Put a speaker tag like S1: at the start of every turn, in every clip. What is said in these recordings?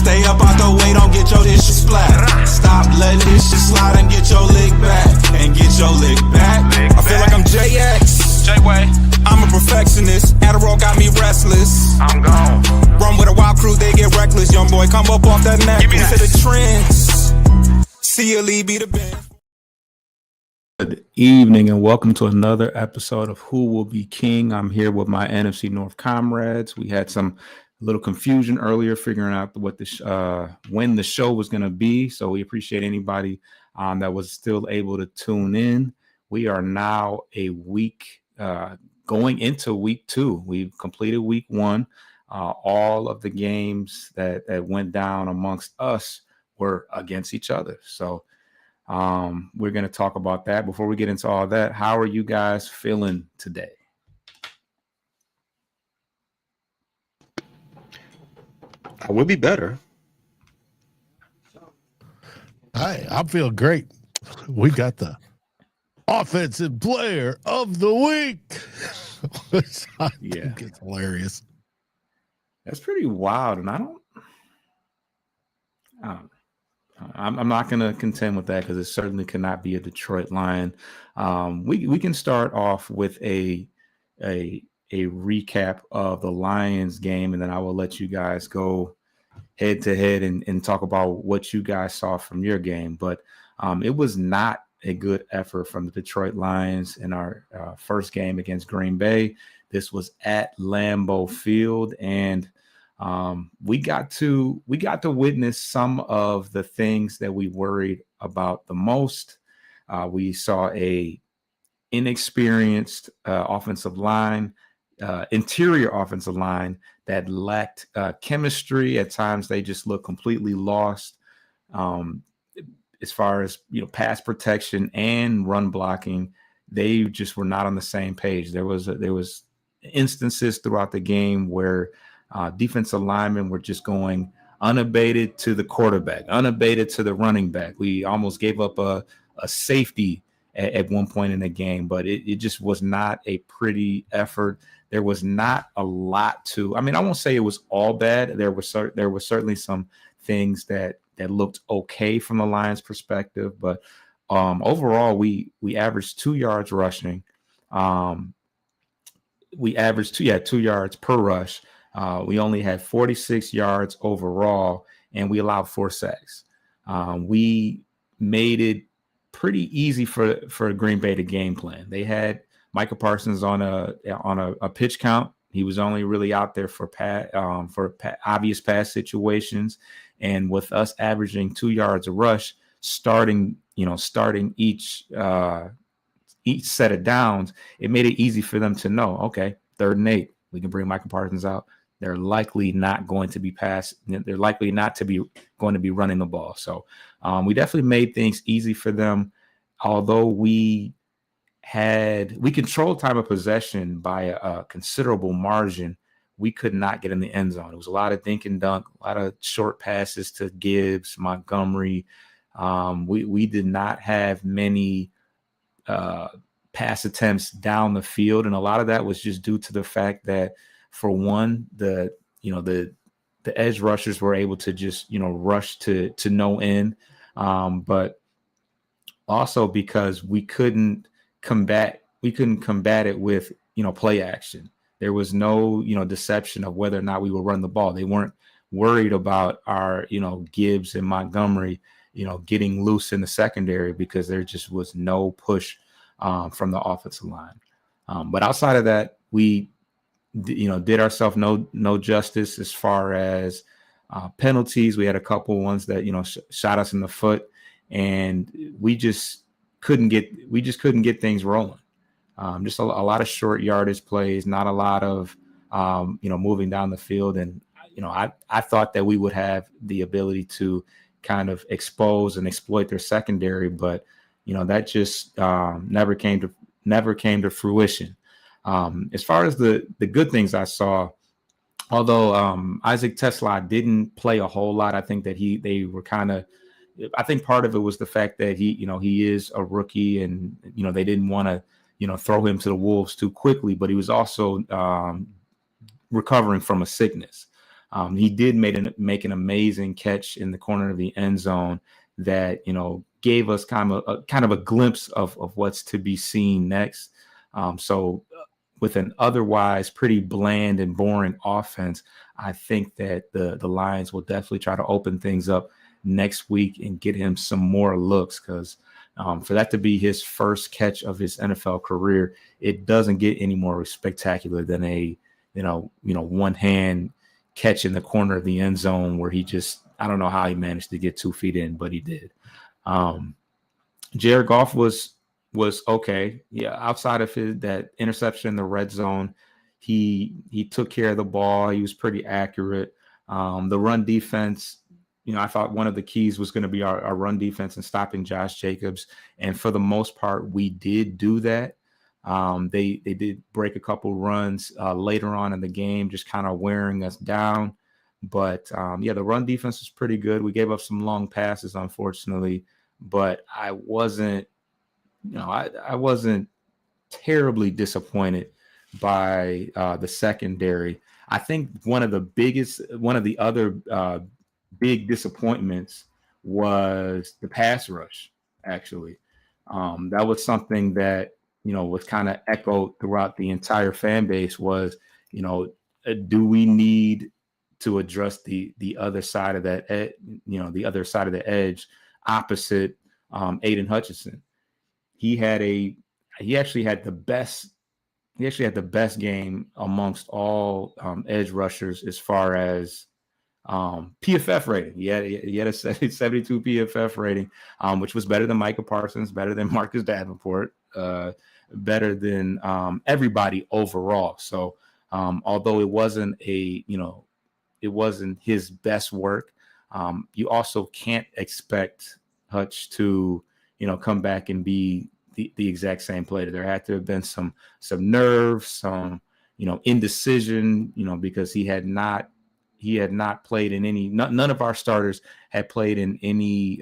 S1: Stay up out the way, don't get your issue splat. Stop letting this shit slide and get your lick back. And get your lick back. I feel like I'm JX. J-Way. I'm a perfectionist. Adderall got me restless. I'm gone. Run with a wild crew, they get reckless. Young boy, come up off that neck. Into the trends. See a lead, be the band.
S2: Good evening and welcome to another episode of Who Will Be King. I'm here with my NFC North comrades. We had some little confusion earlier figuring out what when the show was going to be. So we appreciate anybody that was still able to tune in. We are now a week going into week 2. We've completed week 1. All of the games that went down amongst us were against each other. So we're going to talk about that. Before we get into all that, how are you guys feeling today?
S3: I would be better.
S4: I feel great. We got the offensive player of the week.
S2: Yeah,
S4: it's hilarious. That's
S2: pretty wild, and I'm not going to contend with that because it certainly cannot be a Detroit Lion. We can start off with a recap of the Lions game, and then I will let you guys go head to head and talk about what you guys saw from your game. But it was not a good effort from the Detroit Lions in our first game against Green Bay. This was at Lambeau Field, and we got to witness some of the things that we worried about the most. We saw a inexperienced offensive line, interior offensive line that lacked chemistry. At times, they just looked completely lost as far as pass protection and run blocking. They just were not on the same page. There was instances throughout the game where defensive linemen were just going unabated to the quarterback, unabated to the running back. We almost gave up a safety at one point in the game, but it just was not a pretty effort. There was not a lot to. I mean, I won't say it was all bad. There were certainly some things that looked okay from the Lions' perspective, but overall, we averaged 2 yards rushing. We averaged 2 yards per rush. We only had 46 yards overall, and we allowed 4 sacks. We made it pretty easy for Green Bay to game plan. They had Micah Parsons on a pitch count. He was only really out there for obvious pass situations, and with us averaging 2 yards a rush, starting each set of downs, it made it easy for them to know, okay, 3rd and 8, we can bring Micah Parsons out. They're likely not going to be They're likely not to be going to be running the ball. So we definitely made things easy for them. Although we controlled time of possession by a considerable margin, we could not get in the end zone. It was a lot of dink and dunk, a lot of short passes to Gibbs, Montgomery. We did not have many pass attempts down the field, and a lot of that was just due to the fact that, for one, the edge rushers were able to just rush to no end, but also because we couldn't combat it with play action. There was no deception of whether or not we would run the ball. They weren't worried about our Gibbs and Montgomery getting loose in the secondary because there just was no push from the offensive line. But outside of that, we did ourselves no justice as far as penalties. We had a couple ones that shot us in the foot, and we just couldn't get things rolling. Just a lot of short yardage plays, not a lot of moving down the field. And I thought that we would have the ability to kind of expose and exploit their secondary, but that just never came to fruition. As far as the good things I saw, although Isaac Tesla didn't play a whole lot, I think that I think part of it was the fact that he is a rookie, and they didn't want to throw him to the wolves too quickly, but he was also recovering from a sickness. He did make an amazing catch in the corner of the end zone that, gave us kind of a glimpse of what's to be seen next. So with an otherwise pretty bland and boring offense, I think that the Lions will definitely try to open things up next week and get him some more looks, because for that to be his first catch of his NFL career, it doesn't get any more spectacular than a one hand catch in the corner of the end zone where he just, I don't know how he managed to get 2 feet in, but he did. Jared Goff was okay. Yeah, outside of that interception in the red zone, he took care of the ball. He was pretty accurate. The run defense, I thought one of the keys was going to be our run defense and stopping Josh Jacobs. And for the most part, we did do that. They did break a couple runs later on in the game, just kind of wearing us down. But the run defense was pretty good. We gave up some long passes, unfortunately, but I wasn't terribly disappointed by the secondary. I think one of the other big disappointments was the pass rush. Actually, that was something that was kind of echoed throughout the entire fan base. Was do we need to address the other side of that, the other side of the edge opposite Aiden Hutchinson? He actually had the best game amongst all edge rushers as far as PFF rating. He had a 72 PFF rating, which was better than Micah Parsons, better than Marcus Davenport, better than everybody overall. So although it wasn't it wasn't his best work, you also can't expect Hutch to come back and be the exact same player. There had to have been some nerve, some indecision, because he had not played in any. None of our starters had played in any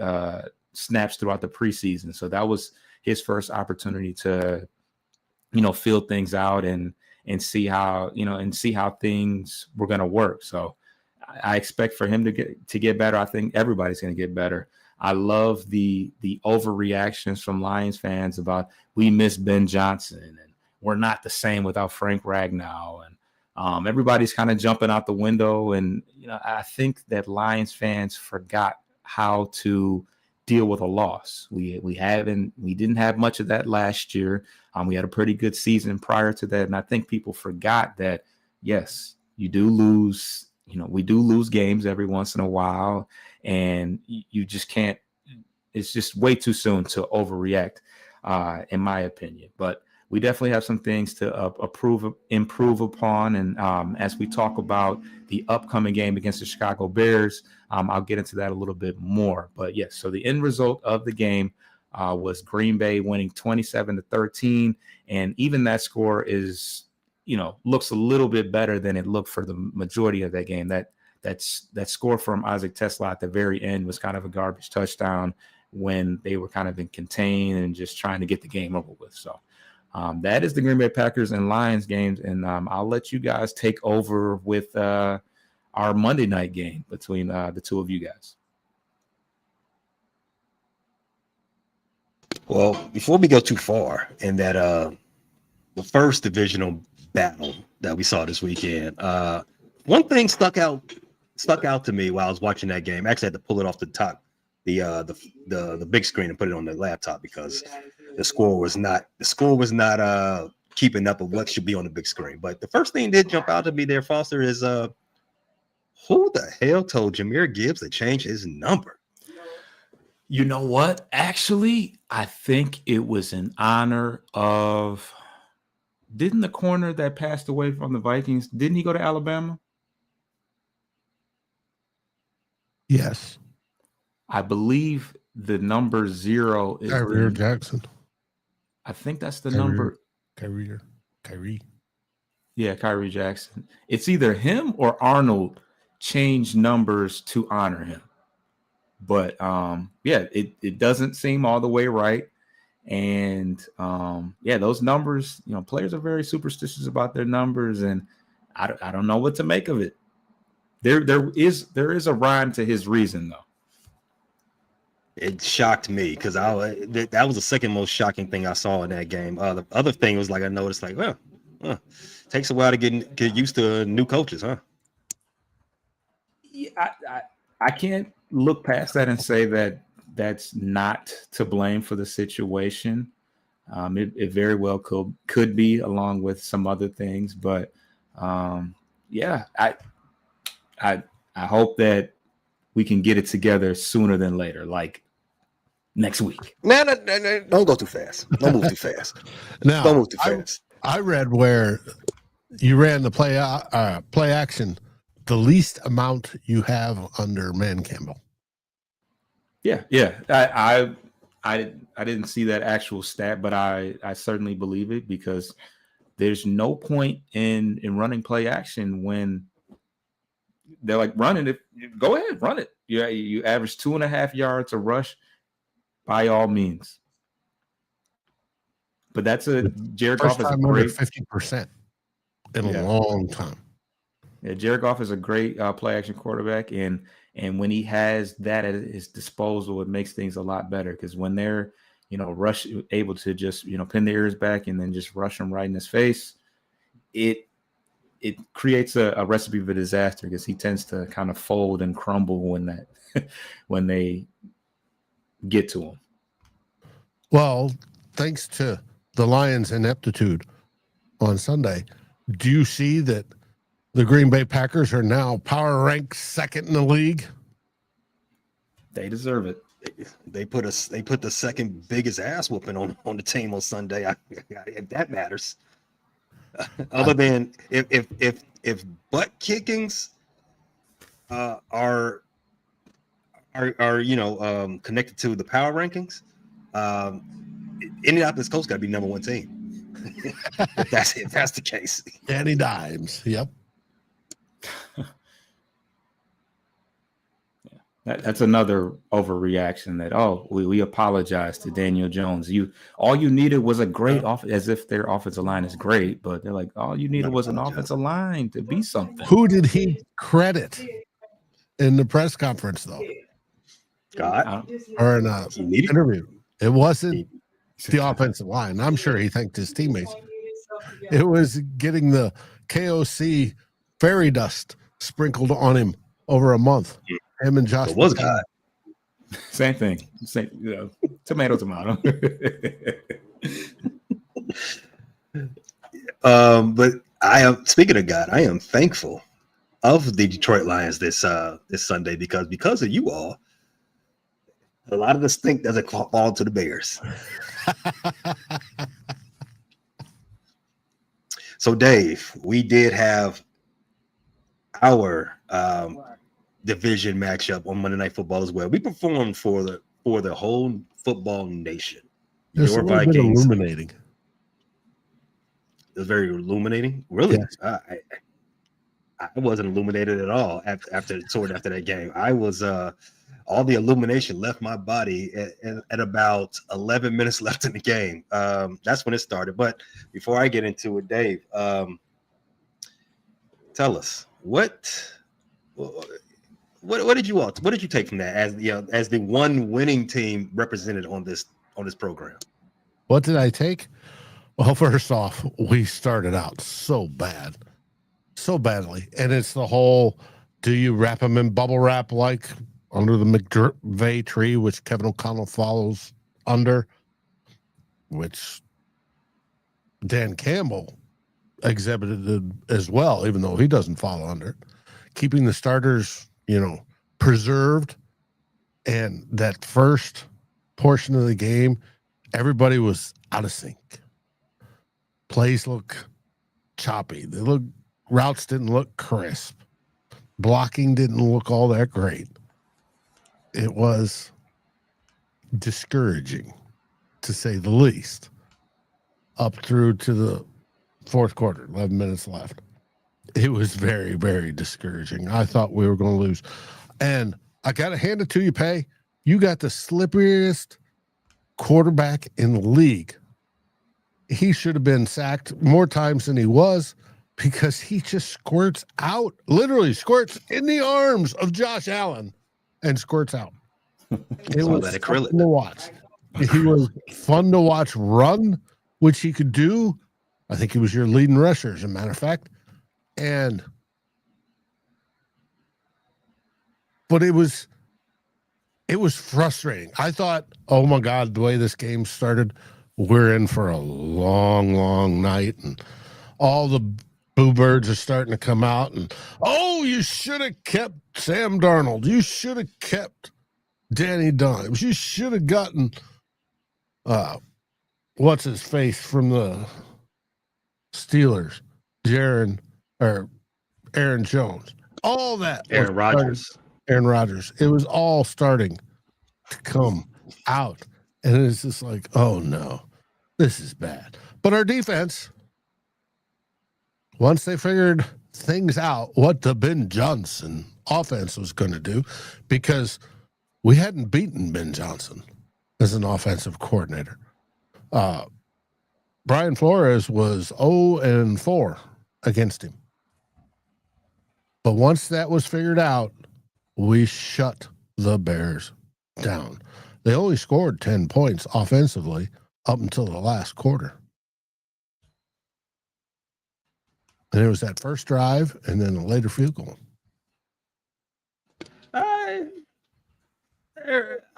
S2: snaps throughout the preseason, so that was his first opportunity to feel things out and see how things were going to work. So I expect for him to get better. I think everybody's going to get better. I love the overreactions from Lions fans about we miss Ben Johnson and we're not the same without Frank Ragnow, and everybody's kind of jumping out the window. And I think that Lions fans forgot how to deal with a loss. We didn't have much of that last year. We had a pretty good season prior to that, and I think people forgot that yes, you do lose. We do lose games every once in a while, and you just can't. It's just way too soon to overreact, in my opinion. But we definitely have some things to improve upon. And as we talk about the upcoming game against the Chicago Bears, I'll get into that a little bit more. But yes, so the end result of the game was Green Bay winning 27-13, and even that score is. Looks a little bit better than it looked for the majority of that game. That score from Isaac Tesla at the very end was kind of a garbage touchdown when they were kind of in contain and just trying to get the game over with. So that is the Green Bay Packers and Lions games, and I'll let you guys take over with our Monday night game between the two of you guys.
S3: Well, before we go too far in that the first divisional battle that we saw this weekend, one thing stuck out to me while I was watching that game. Actually, I had to pull it off the top, the big screen, and put it on the laptop because the score was not keeping up with what should be on the big screen. But the first thing that did jump out to me there, Foster, is who the hell told Jahmyr Gibbs to change his number?
S2: You know what? Actually, I think it was in honor of. Didn't the corner that passed away from the Vikings, didn't he go to Alabama?
S4: Yes.
S2: I believe the number 0 is
S4: Kyrie Jackson.
S2: I think that's the number.
S4: Kyrie.
S2: Yeah, Kyrie Jackson. It's either him or Arnold changed numbers to honor him. But it doesn't seem all the way right. And those numbers, players are very superstitious about their numbers, and I don't know what to make of it. There is a rhyme to his reason, though.
S3: It shocked me because that was the second most shocking thing I saw in that game. The other thing was like I noticed, like, well, takes a while to get used to new coaches, huh?
S2: Yeah, I can't look past that and say that that's not to blame for the situation. It very well could be, along with some other things, but yeah, I hope that we can get it together sooner than later, like next week.
S3: No, don't go too fast. Don't move too fast.
S4: Now,
S3: Don't move too fast.
S4: I read where you ran the play action the least amount you have under Man Campbell.
S2: Yeah. I didn't see that actual stat, but I certainly believe it, because there's no point in running play action when they're like, running it. Go ahead, run it. You average 2.5 yards a rush, by all means. But that's Jared Goff is a great
S4: 50% in a long time.
S2: Yeah, Jared Goff is a great play action quarterback, and when he has that at his disposal, it makes things a lot better, because when they're able to just pin their ears back and then just rush him right in his face, it creates a recipe for disaster, because he tends to kind of fold and crumble when they get to him.
S4: Well, thanks to the Lions' ineptitude on Sunday, do you see that the Green Bay Packers are now power ranked second in the league?
S2: They deserve it.
S3: They put the second biggest ass whooping on the team on Sunday. If that matters. Other than if butt kickings are connected to the power rankings, Indianapolis Colts got to be number one team. if that's the case.
S4: Danny Dimes. Yep.
S2: That's another overreaction that, we apologize to Daniel Jones. All you needed was a great as if their offensive line is great, but they're like, all you needed was an offensive line to be something.
S4: Who did he credit in the press conference, though?
S3: God.
S4: Or in an interview? It wasn't the offensive line. I'm sure he thanked his teammates. It was getting the KOC fairy dust sprinkled on him over a month. Him and Josh.
S3: It was God.
S2: Same thing. Tomato.
S3: But I am, speaking of God, I am thankful of the Detroit Lions this Sunday, because of you all, a lot of the stink doesn't fall to the Bears. So, Dave, we did have our division matchup on Monday Night Football as well. We performed for the whole football nation.
S4: It's a little bit illuminating.
S3: It was very illuminating. Really,
S4: yes.
S3: I wasn't illuminated at all after that game. I was all the illumination left my body at about 11 minutes left in the game. That's when it started. But before I get into it, Dave, tell us what did you take from that as the one winning team represented on this program?
S4: What did I take? Well, first off, we started out so badly, and it's the whole: do you wrap them in bubble wrap like under the McVay tree, which Kevin O'Connell follows under, which Dan Campbell exhibited as well, even though he doesn't follow under it, keeping the starters preserved. And that first portion of the game, everybody was out of sync. Plays look choppy. Routes didn't look crisp. Blocking didn't look all that great. It was discouraging, to say the least, up through to the fourth quarter, 11 minutes left. It was very, very discouraging. I thought we were going to lose. And I got to hand it to you, Pay. You got the slipperiest quarterback in the league. He should have been sacked more times than he was. because he just squirts out, literally squirts in the arms of Josh Allen and squirts out. It
S3: all
S4: was
S3: that
S4: fun
S3: acrylic.
S4: to watch. He was fun to watch run, which he could do. I think he was your leading rusher, as a matter of fact. But it was frustrating. I thought, oh my God, the way this game started, we're in for a long, long night, and all the boo birds are starting to come out. And oh, you should have kept Sam Darnold. You should have kept Danny Dimes. You should have gotten what's his face from the Steelers, Aaron Jones. All that.
S3: Aaron Rodgers.
S4: Aaron Rodgers. It was all starting to come out. And it's just like, oh no, this is bad. But our defense, once they figured things out, what the Ben Johnson offense was going to do, because we hadn't beaten Ben Johnson as an offensive coordinator. Brian Flores was 0-4 against him. But once that was figured out, we shut the Bears down. They only scored 10 points offensively up until the last quarter. And it was that first drive and then a later field goal.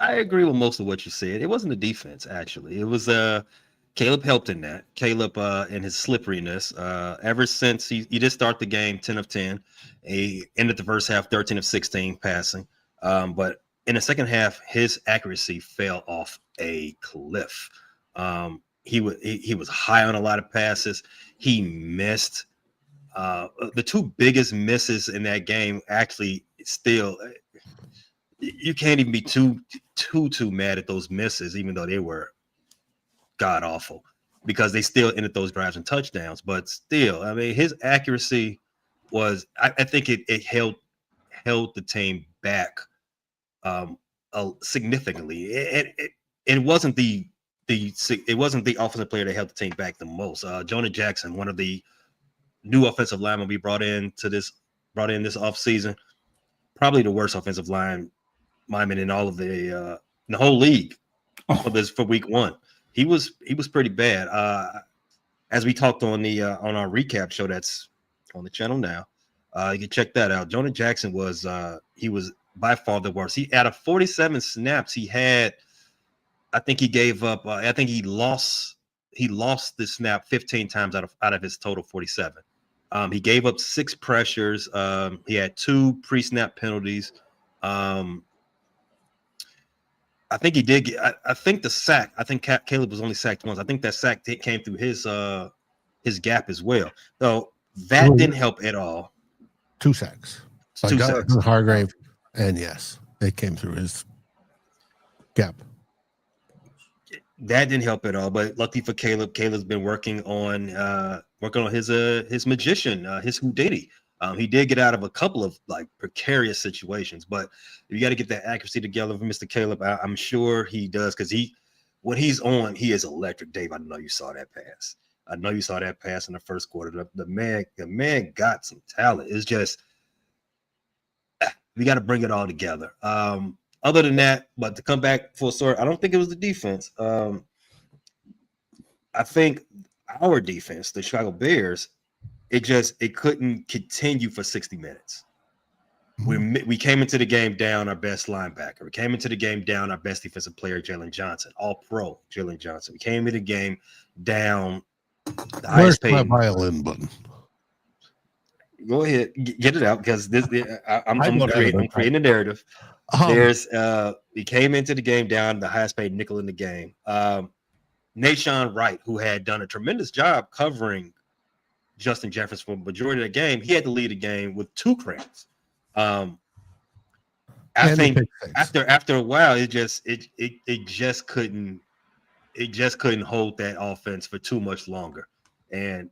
S3: I agree with most of what you said. It wasn't the defense, actually. It was Caleb helped in that. Caleb and his slipperiness. Ever since he did start the game 10 of 10, he ended the first half 13 of 16 passing. But in the second half, his accuracy fell off a cliff. He was high on a lot of passes. He missed. The two biggest misses in that game, actually, still, you can't even be too mad at those misses, even though they were god awful, because they still ended those drives and touchdowns. But still, I mean, his accuracy was, I think it held the team back significantly. It wasn't the offensive player that held the team back the most. Jonah Jackson, one of the new offensive linemen we brought in this offseason, probably the worst offensive lineman in all of the whole league for week one. He was pretty bad. As we talked on our recap show that's on the channel now, you can check that out. Jonah Jackson was by far the worst. He out of 47 snaps he had, I think he gave up. I think he lost the snap 15 times out of his total 47. He gave up 6 pressures. He had 2 pre-snap penalties. I think he did get. I think the sack. I think Caleb was only sacked once. I think that sack came through his gap as well. So that didn't help at all.
S4: 2 sacks. So
S3: 2 sacks.
S4: Hargrave, and yes, it came through his gap.
S3: That didn't help at all. But lucky for Caleb, Caleb's been working on his magician, his Houdini. He did get out of a couple of like precarious situations, but you got to get that accuracy together for Mr. Caleb. I'm sure he does, because when he's on, he is electric. Dave, I know you saw that pass. I know you saw that pass in the first quarter. The man got some talent. It's just we got to bring it all together. Other than that, but to come back full circle, I don't think it was the defense. I think our defense, the Chicago Bears, it couldn't continue for 60 minutes. We came into the game down our best linebacker. We came into the game down our best defensive player, Jalen Johnson, all-pro Jalen Johnson. We came into the game down the highest paid.
S4: Where's my violin button?
S3: Go ahead, get it out, because I'm creating a narrative. We came into the game down the highest paid nickel in the game. Nashawn Wright, who had done a tremendous job covering Justin Jefferson for the majority of the game, he had to lead the game with 2 cramps. I think after a while, it just couldn't hold that offense for too much longer. And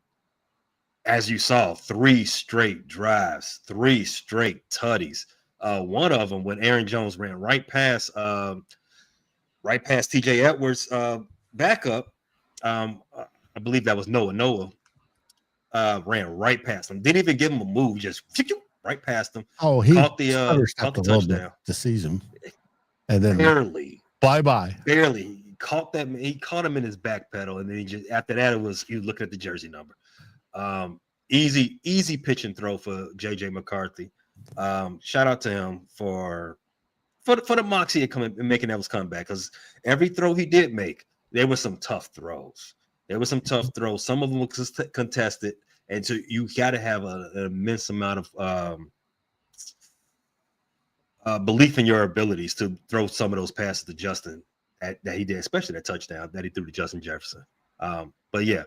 S3: as you saw, 3 straight drives, 3 straight tutties. One of them when Aaron Jones ran right past TJ Edwards' backup. I believe that was Noah. ran right past him. Didn't even give him a move, just right past him.
S4: Oh, he
S3: caught the
S4: touchdown to seize him, and then
S3: bye. Barely. He caught him in his back pedal, and then he just after that he was looking at the jersey number. Easy pitch and throw for JJ McCarthy. Shout out to him for the moxie and making those comeback, because every throw he did make, there were some tough throws. Some of them were contested, and so you got to have an immense amount of belief in your abilities to throw some of those passes to Justin that he did, especially that touchdown that he threw to Justin Jefferson. But yeah,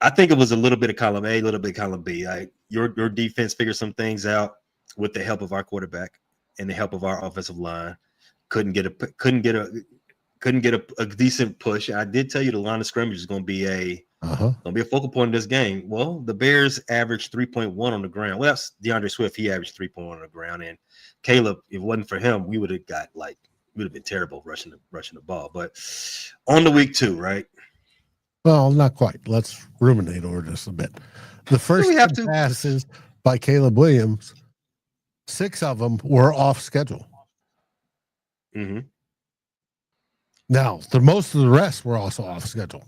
S3: I think it was a little bit of column A, a little bit of column B. Your defense figured some things out with the help of our quarterback and the help of our offensive line. Couldn't get a decent push. I did tell you the line of scrimmage is going to be a focal point in this game. Well, the Bears averaged 3.1 on the ground. Well, that's DeAndre Swift. He averaged 3.1 on the ground, and Caleb, if it wasn't for him, we would have been terrible rushing the ball. But on the week 2, right?
S4: Well, not quite. Let's ruminate over this a bit. The first passes by Caleb Williams, 6 of them were off schedule.
S3: Mm-hmm.
S4: Now, most of the rest were also off schedule.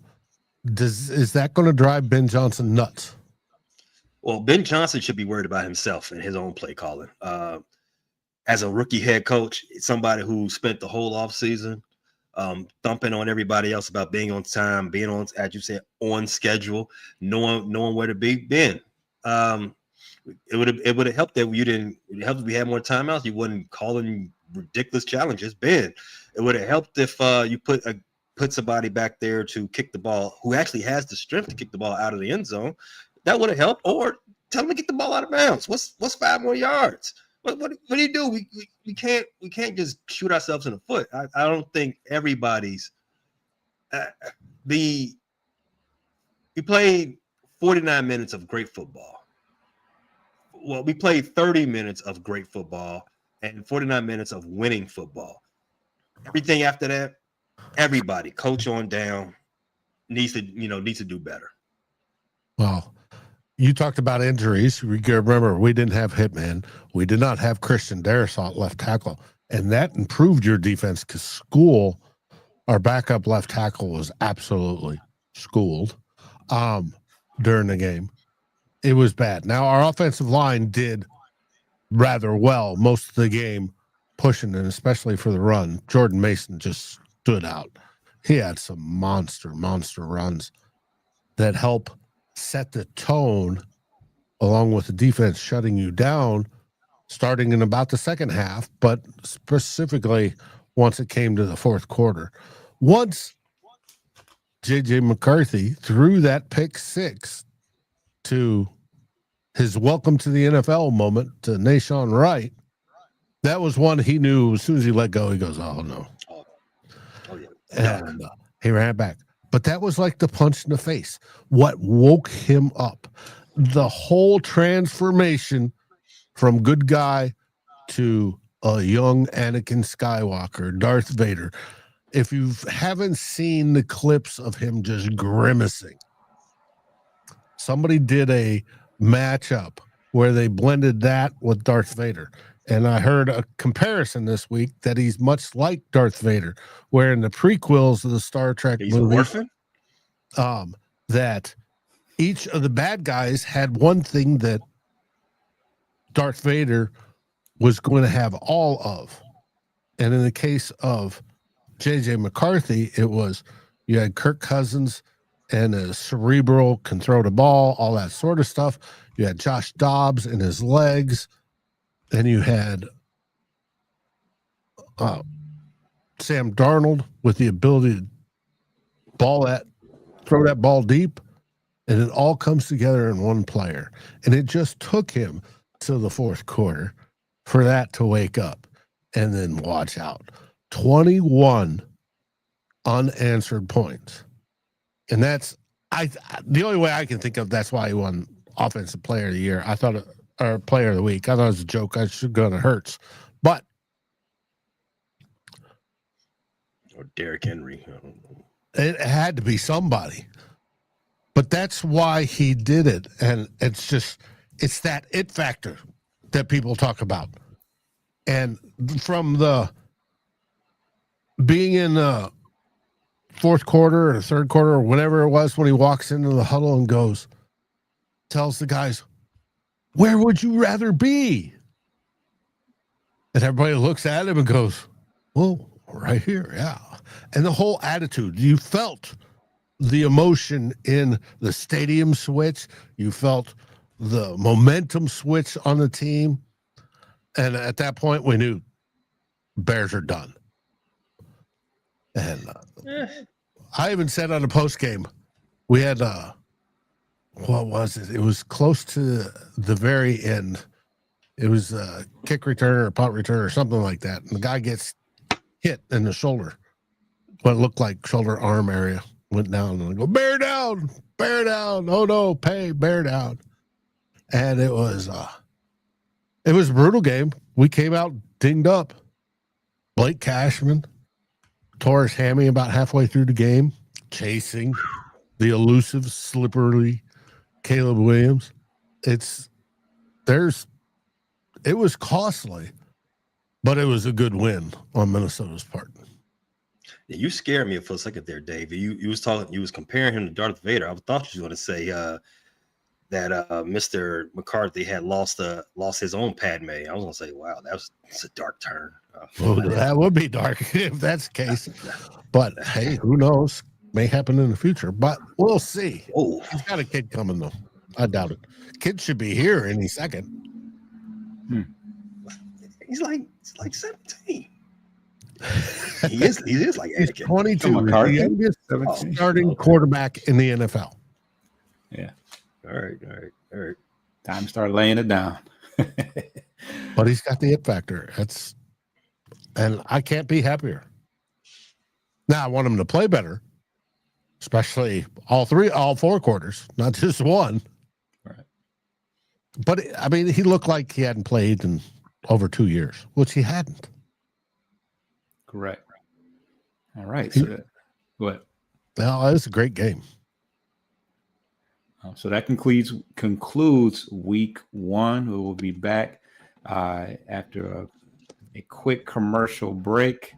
S4: Is that going to drive Ben Johnson nuts?
S3: Well, Ben Johnson should be worried about himself and his own play calling. As a rookie head coach, somebody who spent the whole offseason thumping on everybody else about being on time, being on, as you said, on schedule, knowing where to be. Ben, it would have helped that you didn't. It helped if we had more timeouts. You wasn't calling ridiculous challenges. Ben, it would have helped if you put somebody back there to kick the ball who actually has the strength to kick the ball out of the end zone. That would have helped. Or tell them to get the ball out of bounds. What's 5 more yards? What do you do? We can't just shoot ourselves in the foot. I don't think everybody's we played 49 minutes of great football. Well, we played 30 minutes of great football and 49 minutes of winning football. Everything after that, everybody, coach on down, needs to do better.
S4: Well, you talked about injuries. Remember, we didn't have Hitman. We did not have Christian Darrisaw left tackle. And that improved your defense because School, our backup left tackle, was absolutely schooled during the game. It was bad. Now, our offensive line did rather well most of the game pushing, and especially for the run. Jordan Mason just stood out. He had some monster runs that help set the tone along with the defense shutting you down starting in about the second half, but specifically once it came to the fourth quarter. Once JJ McCarthy threw that pick 6 to his welcome to the NFL moment to Nashawn Wright, that was one he knew as soon as he let go, he goes, oh no.
S3: Oh yeah.
S4: And he ran back. But that was like the punch in the face. What woke him up? The whole transformation from good guy to a young Anakin Skywalker, Darth Vader. If you haven't seen the clips of him just grimacing, somebody did a matchup where they blended that with Darth Vader. And I heard a comparison this week that he's much like Darth Vader, where in the prequels of the Star Trek movie, that each of the bad guys had one thing that Darth Vader was going to have all of. And in the case of JJ McCarthy, it was you had Kirk Cousins and a cerebral, can throw the ball, all that sort of stuff. You had Josh Dobbs and his legs. Then you had Sam Darnold with the ability to throw that ball deep, and it all comes together in one player. And it just took him to the fourth quarter for that to wake up. And then watch out. 21 unanswered points. And that's the only way I can think of that's why he won Offensive Player of the Year. I thought or Player of the Week. I thought it was a joke. I should go to Hurts. But
S3: or Derrick Henry.
S4: It had to be somebody. But that's why he did it. And it's that it factor that people talk about. And from the being in the fourth quarter or third quarter or whatever it was when he walks into the huddle and tells the guys, where would you rather be? And everybody looks at him and goes, well, right here. Yeah. And the whole attitude, you felt the emotion in the stadium switch. You felt the momentum switch on the team. And at that point, we knew Bears are done. And I even said on the post game, we had, what was it? It was close to the very end. It was a kick return or a punt return or something like that. And the guy gets hit in the shoulder. What looked like shoulder arm area went down. And I go, bear down, bear down. Oh no, bear down. And it was a brutal game. We came out dinged up. Blake Cashman tore his hammy about halfway through the game, chasing the elusive, slippery Caleb Williams. It was costly, but it was a good win on Minnesota's part.
S3: Yeah, you scared me for a second there, Dave. You was comparing him to Darth Vader. I thought you were going to say that Mr. McCarthy had lost his own Padme. I was going to say, wow, that's a dark turn.
S4: Well, that would be dark if that's the case. But hey, who knows? May happen in the future, but we'll see.
S3: Oh,
S4: he's got a kid coming though. I doubt it. Kid should be here any second.
S3: He's like 17. he is like
S4: he's
S3: Anakin.
S4: 22. The youngest starting quarterback in the NFL.
S2: Yeah.
S3: All right.
S2: Time to start laying it down.
S4: But he's got the it factor. And I can't be happier. Now I want him to play better, especially all four quarters, not just one.
S2: Right.
S4: But I mean, he looked like he hadn't played in over 2 years, which he hadn't.
S2: Correct. All right. So what?
S4: Well, it was a great game.
S2: So that concludes week 1. We will be back after a quick commercial break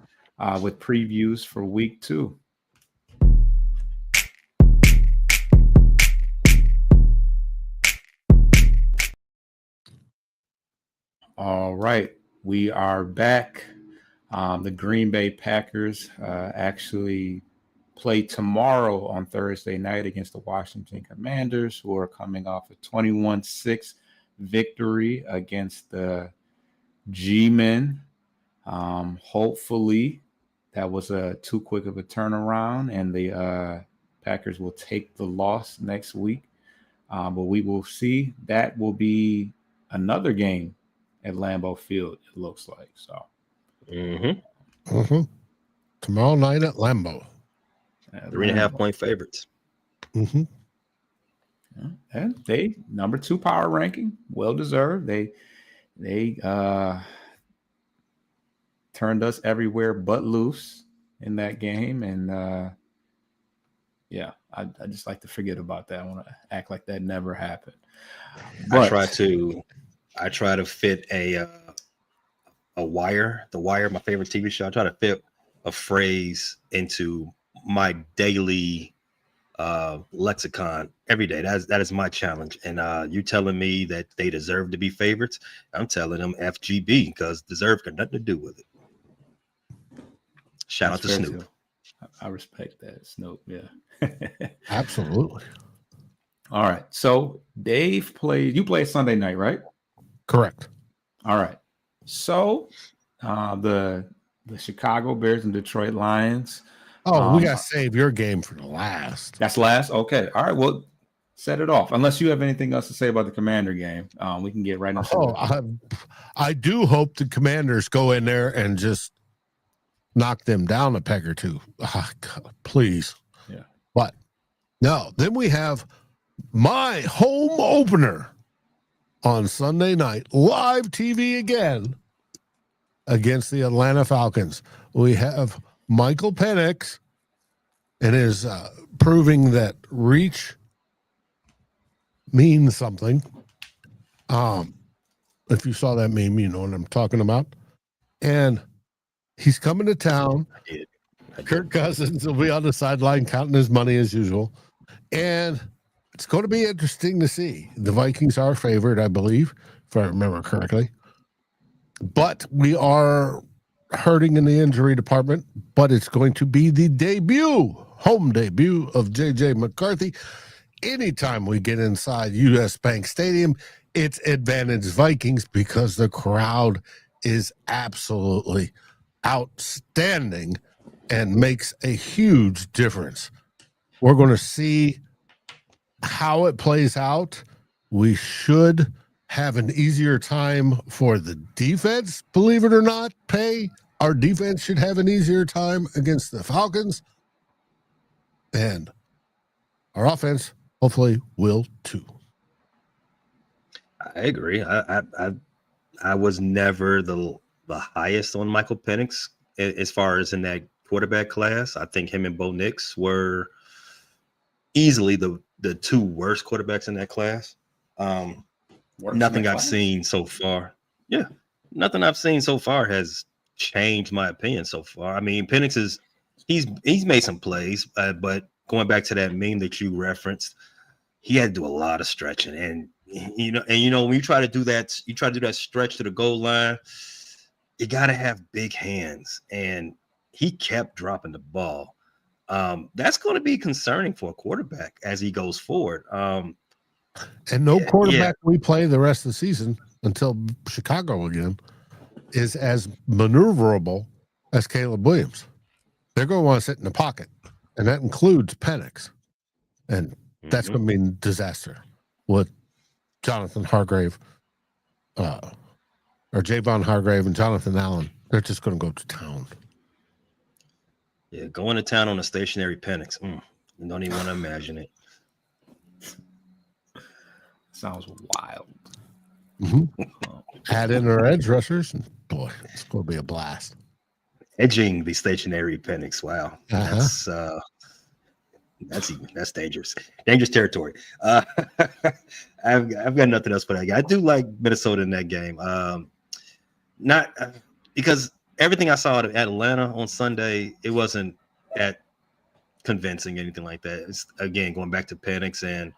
S2: with previews for week 2. All right, we are back. The Green Bay Packers actually play tomorrow on Thursday night against the Washington Commanders, who are coming off a 21-6 victory against the G-Men. Hopefully that was too quick of a turnaround, and the Packers will take the loss next week. But we will see. That will be another game at Lambeau Field, it looks like. So
S4: Tomorrow night at Lambeau.
S3: 3.5 point favorites.
S2: And they number 2 power ranking, well deserved. They turned us everywhere but loose in that game, and I just like to forget about that. I want to act like that never happened. But
S3: I try to fit a Wire, The Wire, my favorite TV show. I try to fit a phrase into my daily lexicon every day. That is my challenge. And you telling me that they deserve to be favorites? I'm telling them FGB, because deserve got nothing to do with it. Shout out to Snoop.
S2: Too. I respect that, Snoop. Yeah,
S4: absolutely.
S2: All right. So Dave you played Sunday night, right?
S4: Correct.
S2: All right. So the Chicago Bears and Detroit Lions.
S4: Oh, we got to save your game for the last.
S2: That's last? Okay. All right. Well, set it off. Unless you have anything else to say about the Commander game, we can get right into it.
S4: I do hope the Commanders go in there and just knock them down a peg or two. Oh, God, please.
S2: Yeah.
S4: But no, then we have my home opener on Sunday night, live TV again, against the Atlanta Falcons. We have Michael Penix, and is proving that reach means something. If you saw that meme, you know what I'm talking about. And he's coming to town.
S3: I did.
S4: Kirk Cousins will be on the sideline counting his money as usual. And it's going to be interesting to see. The Vikings are favored, I believe, if I remember correctly. But we are hurting in the injury department. But it's going to be the home debut of J.J. McCarthy. Anytime we get inside U.S. Bank Stadium, it's advantage Vikings because the crowd is absolutely outstanding and makes a huge difference. We're going to see how it plays out. We should have an easier time for the defense, believe it or not. Our defense should have an easier time against the Falcons. And our offense hopefully will too.
S3: I agree. I was never the highest on Michael Penix as far as in that quarterback class. I think him and Bo Nix were easily the two worst quarterbacks in that class. Nothing I've seen so far. Yeah, nothing I've seen so far has changed my opinion so far. I mean, Penix he's made some plays, but going back to that meme that you referenced, he had to do a lot of stretching, and when you try to do that, stretch to the goal line, you got to have big hands, and he kept dropping the ball. That's going to be concerning for a quarterback as he goes forward.
S4: And no quarterback we play the rest of the season until Chicago again is as maneuverable as Caleb Williams. They're going to want to sit in the pocket, and that includes Penix. And that's going to be a disaster with Jonathan Hargrave or Javon Hargrave and Jonathan Allen. They're just going to go to town.
S3: Yeah, going to town on a stationary Penix. You don't even want to imagine it.
S2: Sounds wild.
S4: Add in our edge rushers, and boy, it's going to be a blast.
S3: Edging the stationary Penix. Wow, that's dangerous territory. I've got nothing else but I do like Minnesota in that game. Not because everything I saw at Atlanta on Sunday, it wasn't that convincing, anything like that. It's again going back to Penix and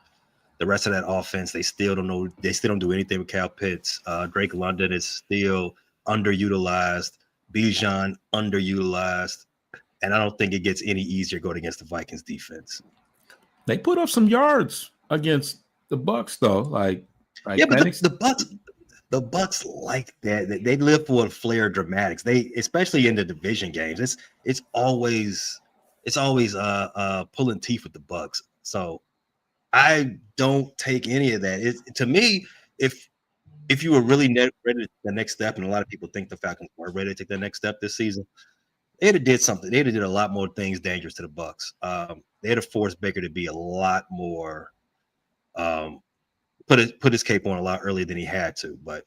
S3: the rest of that offense. They still don't know. They still don't do anything with Kyle Pitts. Drake London is still underutilized. Bijan underutilized. And I don't think it gets any easier going against the Vikings defense.
S2: They put up some yards against the Bucks, though. Like
S3: yeah, but the Bucks like that. They live for a flair of dramatics. They, especially in the division games, it's always pulling teeth with the Bucks. So I don't take any of that. To me, if you were really ready to take the next step, and a lot of people think the Falcons are ready to take the next step this season, they'd have did something. They'd have did a lot more things dangerous to the Bucks. They'd have forced Baker to be a lot more, put his cape on a lot earlier than he had to. But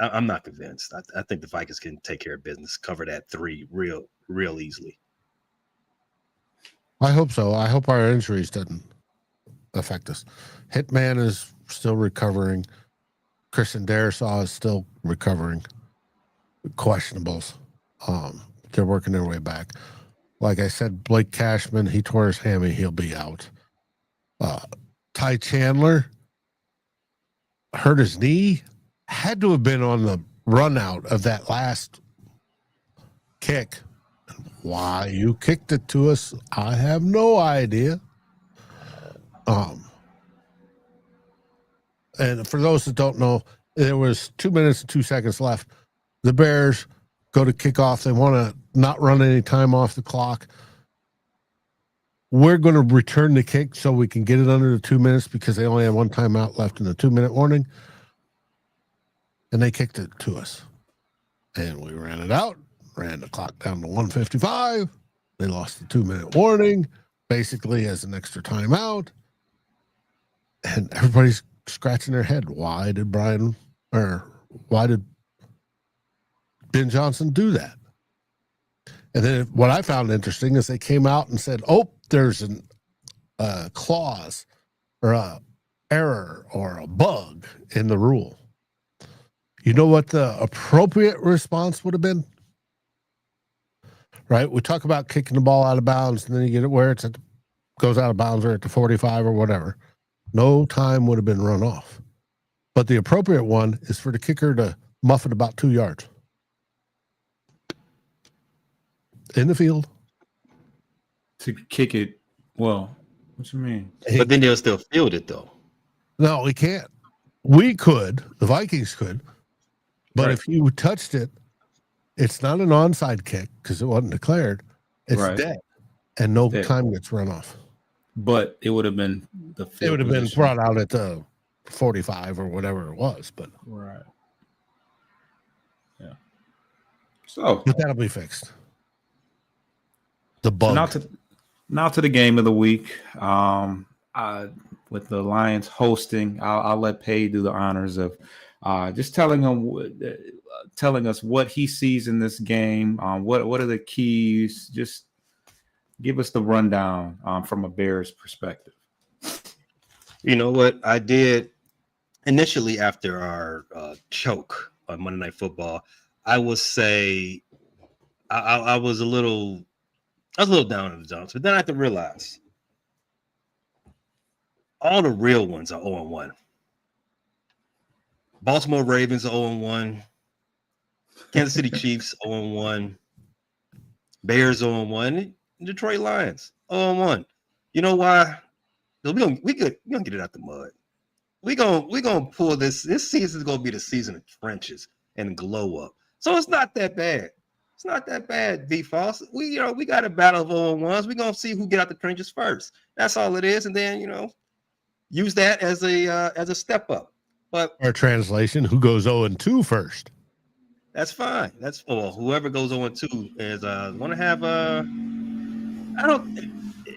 S3: I'm not convinced. I think the Vikings can take care of business, cover that 3 real easily.
S4: I hope so. I hope our injuries doesn't affect us. Hitman is still recovering. Christian Darrisaw is still recovering. Questionables. They're working their way back. Like I said, Blake Cashman, he tore his hammy. He'll be out. Ty Chandler hurt his knee. Had to have been on the run out of that last kick. Why you kicked it to us, I have no idea. And for those that don't know, there was 2 minutes and 2 seconds left. The Bears go to kick off. They want to not run any time off the clock. We're going to return the kick so we can get it under the 2 minutes because they only have one timeout left in the 2 minute warning. And they kicked it to us. And we ran it out, ran the clock down to 1:55. They lost the 2 minute warning, basically as an extra timeout. And everybody's scratching their head. Why did Ben Johnson do that? And then what I found interesting is they came out and said, there's a clause or error or a bug in the rule, you know what the appropriate response would have been? Right? We talk about kicking the ball out of bounds, and then you get it where it's goes out of bounds or at the 45 or whatever. No time would have been run off. But the appropriate one is for the kicker to muff it about 2 yards in the field.
S2: To kick it, well, what you mean?
S3: But then they'll still field it, though.
S4: No, we can't. We could. The Vikings could. But
S2: Right.
S4: if you touched it, it's not an onside kick because it wasn't declared. It's
S2: Right.
S4: dead. And no
S2: Dead.
S4: time gets run off.
S2: But it would have been the field
S4: It would have been
S2: position.
S4: brought out at the 45 or whatever it was. But
S2: Right. Yeah. So
S4: that'll be fixed. The bug.
S2: now to the game of the week. With the Lions hosting, I'll let Pay do the honors of just telling us what he sees in this game. What are the keys? Just give us the rundown from a Bears perspective.
S3: You know what I did initially after our choke on Monday Night Football? I would say I was a little down in the dumps, but then I had to realize all the real ones are 0-1. Baltimore Ravens are 0-1. Kansas City Chiefs 0-1. Bears 0-1. Detroit Lions 0-1. You know why? We gonna get it out the mud. We gonna pull this. This season is gonna be the season of trenches and glow up. So it's not that bad. It's not that bad, V Foss. We got a battle of 0-1s. We're gonna see who get out the trenches first. That's all it is, and then use that as a step up. But
S4: Our translation, who goes 0-2 first?
S3: that's fine. That's whoever goes 0-2 is going to have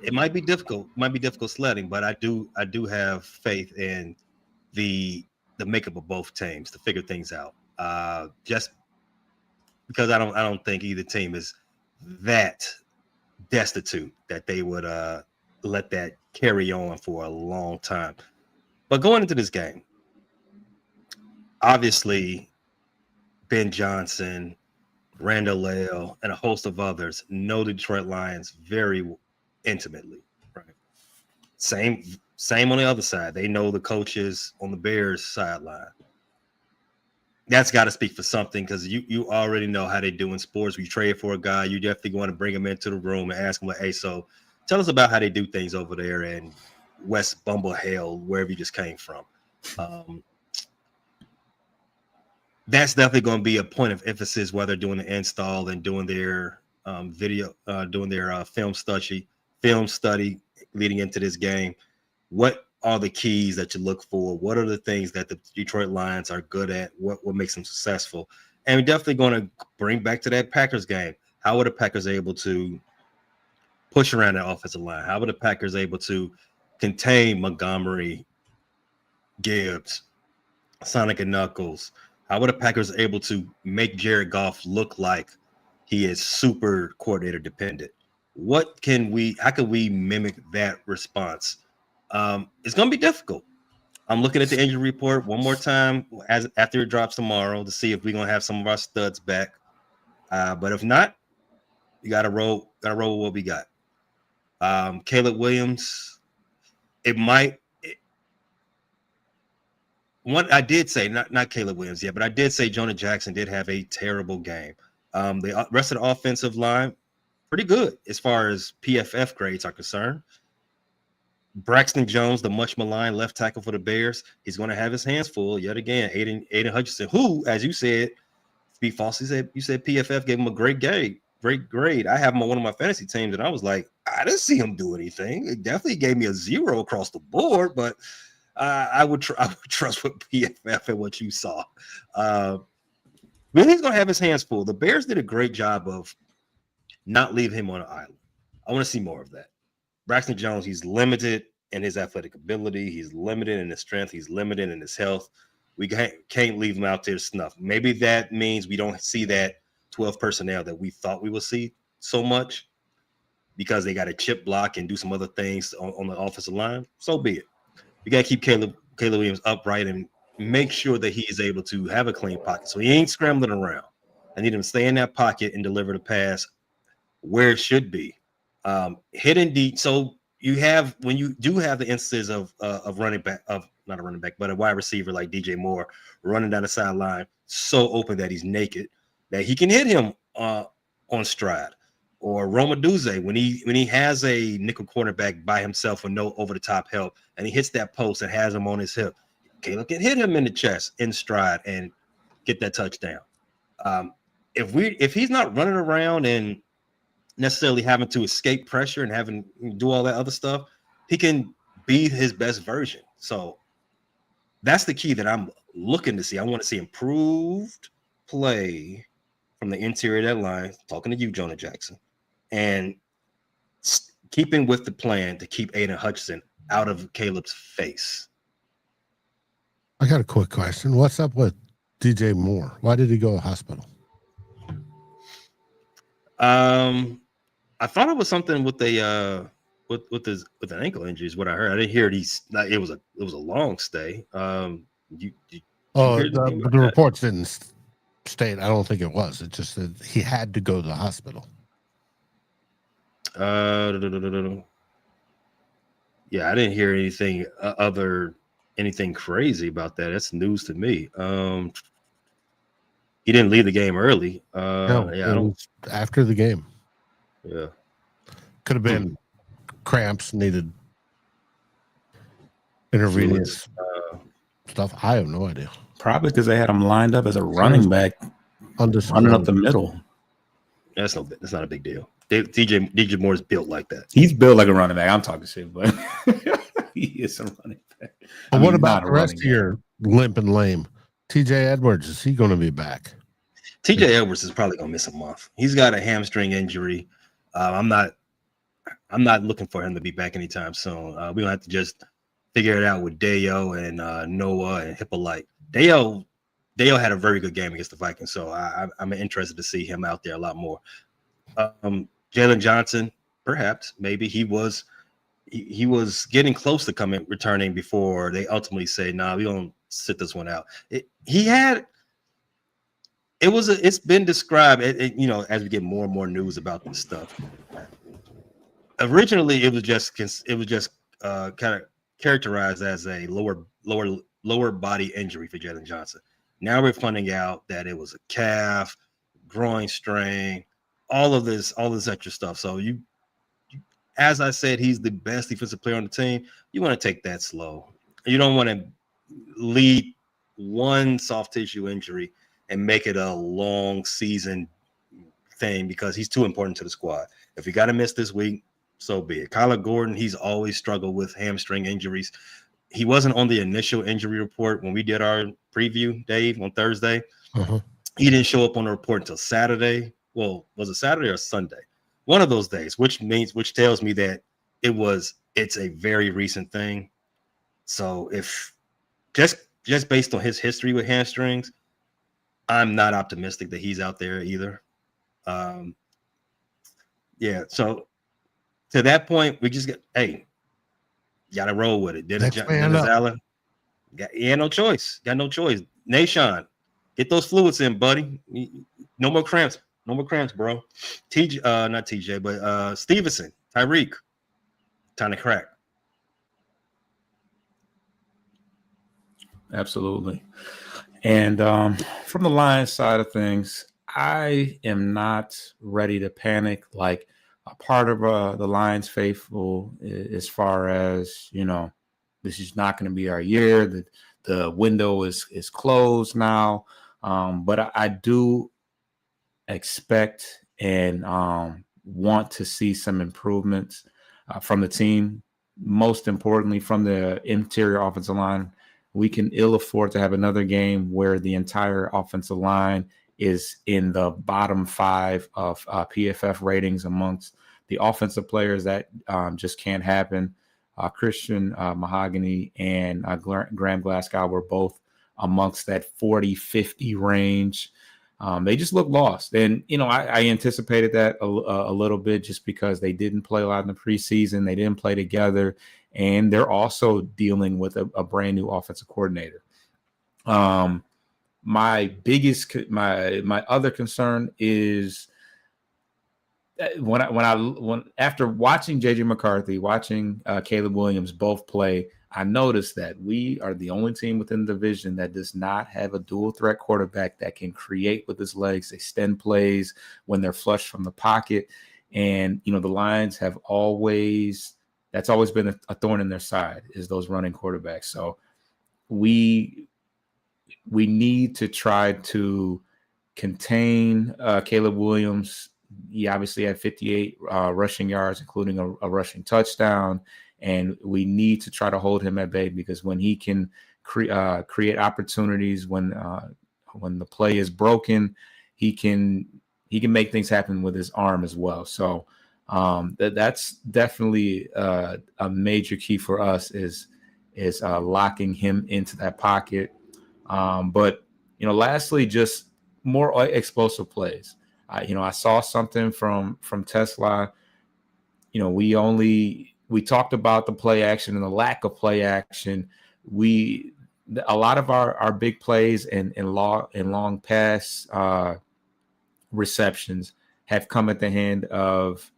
S3: it might be difficult. It might be difficult sledding, but I do have faith in the makeup of both teams to figure things out. Just because I don't think either team is that destitute that they would let that carry on for a long time. But going into this game, obviously Ben Johnson, Randall Lale, and a host of others know the Detroit Lions very intimately. Right. Same on the other side. They know the coaches on the Bears sideline. That's got to speak for something because you already know how they do in sports. We trade for a guy, you definitely want to bring him into the room and ask him, hey, so tell us about how they do things over there in West Bumblehill, wherever you just came from. That's definitely going to be a point of emphasis while they're doing the install and doing their film study leading into this game. What are the keys that you look for? What are the things that the Detroit Lions are good at? What makes them successful? And we're definitely going to bring back to that Packers game. How were the Packers able to push around that offensive line? How were the Packers able to contain Montgomery, Gibbs, Sonic and Knuckles? How were the Packers able to make Jared Goff look like he is super coordinator dependent? How can we mimic that response? It's going to be difficult. I'm looking at the injury report one more time after it drops tomorrow to see if we're going to have some of our studs back. But if not, you got to roll with what we got. Caleb Williams, I did say, not Caleb Williams yet, but I did say Jonah Jackson did have a terrible game. The rest of the offensive line, pretty good as far as PFF grades are concerned. Braxton Jones, the much maligned left tackle for the Bears, he's going to have his hands full yet again. Aiden Hutchinson, who, as you said, Speed False, you said PFF gave him a great grade. I have him on one of my fantasy teams, and I was like, I didn't see him do anything. It definitely gave me a 0 across the board, but I would trust what PFF and what you saw. But he's going to have his hands full. The Bears did a great job of not leaving him on an island. I want to see more of that. Braxton Jones, he's limited in his athletic ability. He's limited in his strength. He's limited in his health. We can't leave him out there to snuff. Maybe that means we don't see that 12 personnel that we thought we would see so much because they got a chip block and do some other things on the offensive line. So be it. We got to keep Caleb Caleb Williams upright and make sure that he is able to have a clean pocket. So he ain't scrambling around. I need him to stay in that pocket and deliver the pass where it should be. Hidden deep. So you have, when you do have the instances of running back, of not a running back, but a wide receiver like DJ Moore running down the sideline, so open that he's naked, that he can hit him on stride. Or Roma Duze, when he has a nickel cornerback by himself with no over-the-top help, and he hits that post and has him on his hip, Caleb can hit him in the chest in stride and get that touchdown. If he's not running around and necessarily having to escape pressure and having to do all that other stuff, he can be his best version. So that's the key that I'm looking to see. I want to see improved play from the interior of that line, talking to you, Jonah Jackson, and keeping with the plan to keep Aiden Hutchinson out of Caleb's face.
S4: I got a quick question. What's up with DJ Moore? Why did he go to the hospital?
S3: I thought it was something with a with an ankle injury is what I heard. I didn't hear it was a long stay. The
S4: reports didn't state. I don't think it was. It just said he had to go to the hospital.
S3: Yeah, I didn't hear anything anything crazy about that. That's news to me. He didn't leave the game early.
S4: After the game.
S3: Yeah,
S4: could have been cramps, needed intravenous stuff. I have no idea.
S2: Probably because they had him lined up as a running back, running up the middle.
S3: That's not a big deal. DJ Moore's built like that.
S2: He's built like a running back. I'm talking shit, but he is a running back.
S4: But what about the rest of your limp and lame? TJ Edwards, is he going to be back?
S3: TJ Edwards is probably going to miss a month. He's got a hamstring injury. I'm not looking for him to be back anytime soon. We're going to have to just figure it out with Deo and Noah and Hippolyte. Deo had a very good game against the Vikings, so I'm interested to see him out there a lot more. Jalen Johnson, perhaps, maybe he was getting close to returning before they ultimately said, "Nah, we don't sit this one out." It's been described, as we get more and more news about this stuff. Originally, it was just kind of characterized as a lower body injury for Jalen Johnson. Now we're finding out that it was a calf, groin strain, all this extra stuff. So as I said, he's the best defensive player on the team. You want to take that slow. You don't want to lead one soft tissue injury and make it a long season thing because he's too important to the squad. If you got to miss this week, so be it. Kyler Gordon, he's always struggled with hamstring injuries. He wasn't on the initial injury report when we did our preview, Dave, on Thursday.
S4: Uh-huh.
S3: He didn't show up on the report until Saturday. Well, was it Saturday or Sunday? One of those days, which tells me that it's a very recent thing. So if just based on his history with hamstrings, I'm not optimistic that he's out there either. So to that point, we just got to roll with it. Dennis Allen, no choice. Got no choice. Nashon, get those fluids in, buddy. No more cramps. No more cramps, bro. Not TJ, but Stevenson, Tyreek, time to crack.
S2: Absolutely. And from the Lions side of things, I am not ready to panic like a part of the Lions faithful as far as, this is not going to be our year. The window is closed now. But I do expect and want to see some improvements from the team. Most importantly, from the interior offensive line. We can ill afford to have another game where the entire offensive line is in the bottom 5 of PFF ratings amongst the offensive players. That just can't happen. Christian Mahogany and Graham Glasgow were both amongst that 40-50 range. They just look lost. And, I anticipated that a little bit just because they didn't play a lot in the preseason. They didn't play together. and they're also dealing with a brand new offensive coordinator. My other concern is when after watching JJ McCarthy, watching Caleb Williams both play, I noticed that we are the only team within the division that does not have a dual threat quarterback that can create with his legs, extend plays when they're flushed from the pocket. And, the Lions have that's always been a thorn in their side, is those running quarterbacks. So we need to try to contain Caleb Williams. He obviously had 58 rushing yards, including a rushing touchdown. And we need to try to hold him at bay, because when he can create opportunities, when the play is broken, he can make things happen with his arm as well. So that's definitely a major key for us is locking him into that pocket. But lastly, just more explosive plays. I saw something from Tesla. We talked about the play action and the lack of play action. A lot of our big plays and long pass receptions have come at the hand of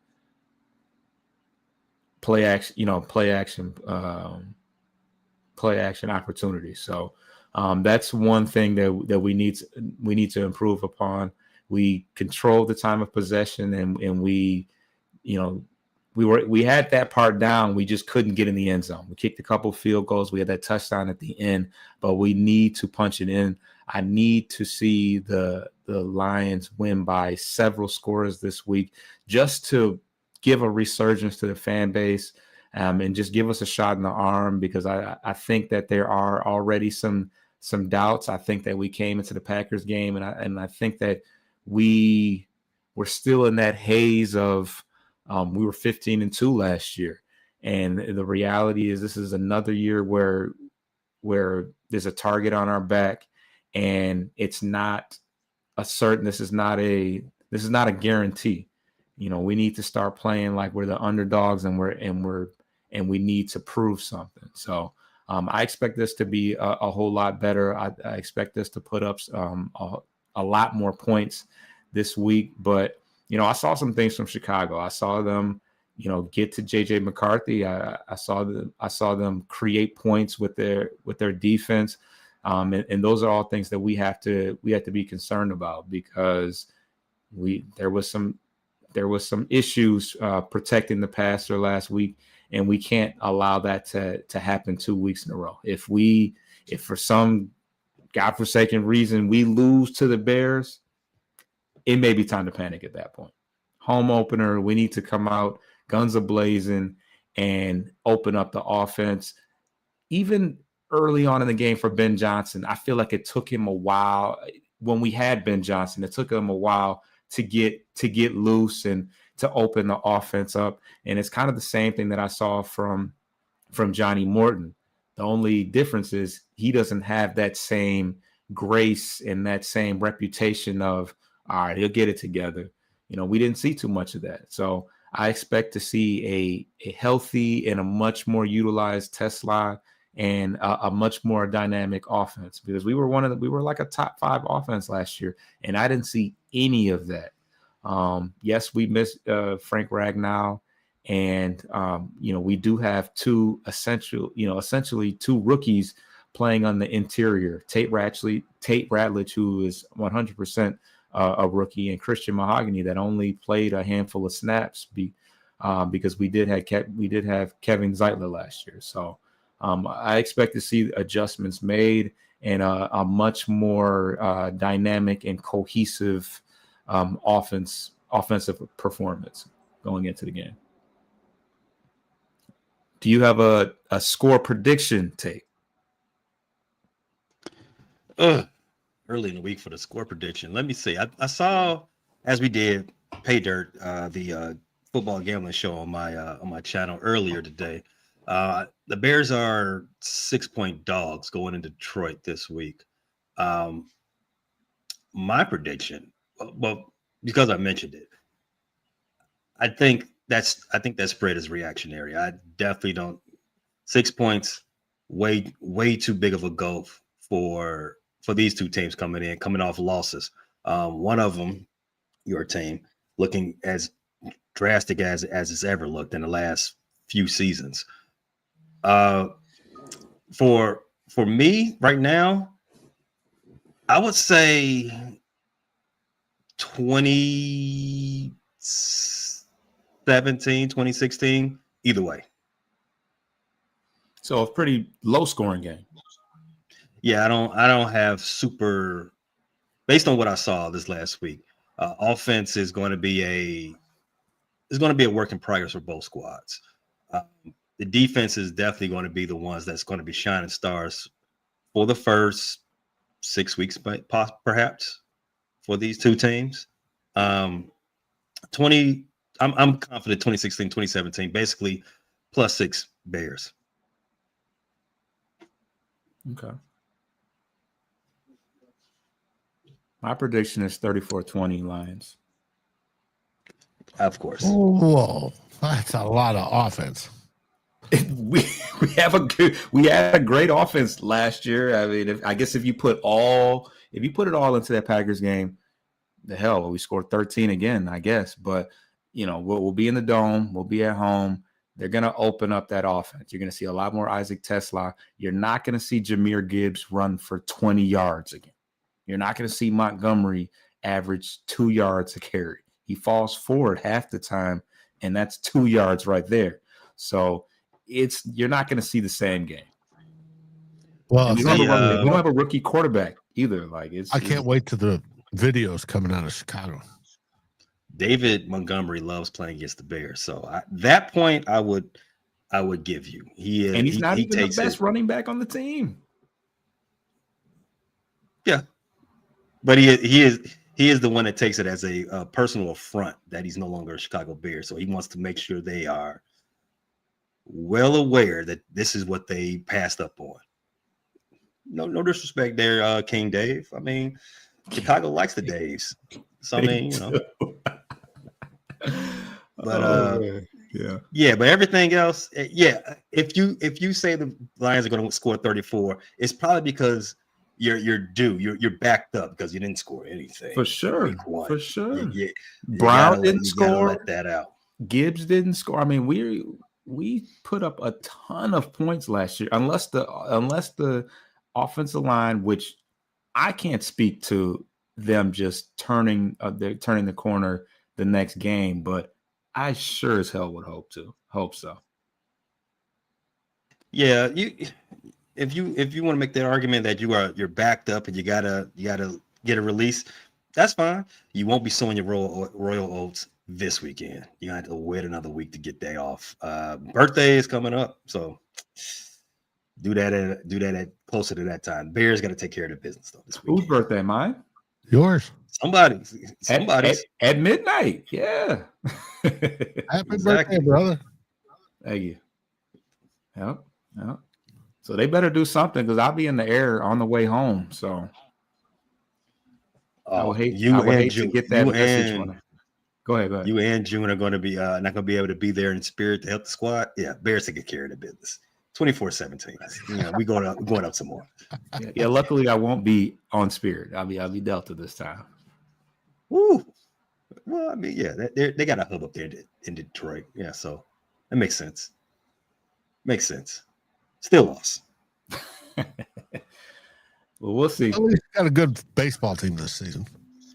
S2: play action opportunities. So that's one thing that we need to improve upon. We control the time of possession, and we had that part down. We just couldn't get in the end zone. We kicked a couple field goals. We had that touchdown at the end, but we need to punch it in. I need to see the Lions win by several scores this week, just to give a resurgence to the fan base, and just give us a shot in the arm, because I think that there are already some doubts. I think that we came into the Packers game, and I think that we were still in that haze of we were 15-2 last year, and the reality is this is another year where there's a target on our back, and it's not a certain. This is not a guarantee. We need to start playing like we're the underdogs, and we need to prove something. So I expect this to be a whole lot better. I expect us to put up a lot more points this week. But I saw some things from Chicago. I saw them, get to JJ McCarthy. I saw them create points with their defense, and those are all things that we have to be concerned about, because there was some issues protecting the passer last week, and we can't allow that to happen 2 weeks in a row. If for some godforsaken reason we lose to the Bears, it may be time to panic at that point. Home opener, we need to come out guns a-blazing and open up the offense. Even early on in the game for Ben Johnson, I feel like it took him a while. When we had Ben Johnson, it took him a while to get loose and to open the offense up. And it's kind of the same thing that I saw from Johnny Morton. The only difference is he doesn't have that same grace and that same reputation of, all right, he'll get it together. We didn't see too much of that. So I expect to see a healthy and a much more utilized Tesla and a much more dynamic offense, because we were like a top 5 offense last year, and I didn't see any of that. Yes, we missed Frank Ragnow, and we do have essentially two rookies playing on the interior. Tate Ratledge, who is 100% a rookie, and Christian Mahogany, that only played a handful of snaps because we did have Kevin Zeitler last year. So I expect to see adjustments made and a much more dynamic and cohesive offensive performance going into the game. Do you have a score prediction, Tate?
S3: Early in the week for the score prediction. Let me see. I saw, as we did, Pay Dirt, the football gambling show on my channel earlier today. The Bears are 6-point dogs going into Detroit this week. My prediction, well, because I mentioned it, I think that spread is reactionary. I definitely don't 6 points, way too big of a gulf for these two teams coming off losses. One of them, your team, looking as drastic as it's ever looked in the last few seasons. For me right now, I would say 2017, 2016, either way.
S2: So a pretty low scoring game.
S3: Yeah, I don't have super, based on what I saw this last week. Offense is going to be a work in progress for both squads. The defense is definitely going to be the ones that's going to be shining stars for the first 6 weeks, perhaps, for these two teams. I'm confident 2016, 2017, basically +6 Bears.
S2: Okay. My prediction is 34-20 Lions.
S3: Of course.
S4: Whoa, that's a lot of offense.
S2: We had a great offense last year. I mean, I guess if you put it all into that Packers game, the hell, we scored 13 again, I guess. But we'll be in the dome, we'll be at home. They're going to open up that offense. You're going to see a lot more Isaac Tesla. You're not going to see Jahmyr Gibbs run for 20 yards again. You're not going to see Montgomery average 2 yards a carry. He falls forward half the time, and that's 2 yards right there. So you're not going to see the same game.
S4: Well,
S2: we don't have a rookie quarterback either.
S4: I can't wait to the videos coming out of Chicago.
S3: David Montgomery loves playing against the Bears, so that point I would give you.
S2: He's not even the best running back on the team.
S3: Yeah, but he is the one that takes it as a personal affront that he's no longer a Chicago Bear. So he wants to make sure they are well aware that this is what they passed up on. No disrespect there, King Dave. I mean, Chicago likes the Daves. So I mean, But but everything else, If you say the Lions are going to score 34, it's probably because you're due. You're backed up because you didn't score anything.
S2: For sure.
S3: You
S2: Brown didn't score.
S3: Let that out.
S2: Gibbs didn't score. I mean, we put up a ton of points last year, unless the offensive line, which I can't speak to them just turning the corner the next game, but I sure as hell would hope so.
S3: Yeah, if you want to make that argument that you're backed up and you gotta get a release, that's fine. You won't be sowing your royal oats this weekend. You have to wait another week to get day off. Birthday is coming up, so do that at closer to that time. Bears got to take care of the business though this weekend.
S2: Whose birthday? Mine?
S4: Yours.
S3: Somebody's
S2: at midnight. Yeah.
S4: Happy birthday, brother.
S2: Thank you. Yep. So they better do something because I'll be in the air on the way home. So I would hate to get that message. Go ahead.
S3: You and June are going to be not going to be able to be there in spirit to help the squad. Yeah, Bears to get care of the business. 24-17. We going up some more.
S2: Yeah. Luckily, I won't be on Spirit. I'll be Delta this time.
S3: Woo. Well, I mean, yeah, they got a hub up there in Detroit. Yeah, so that makes sense. Still lost.
S2: Well, we'll see.
S4: At least got a good baseball team this season.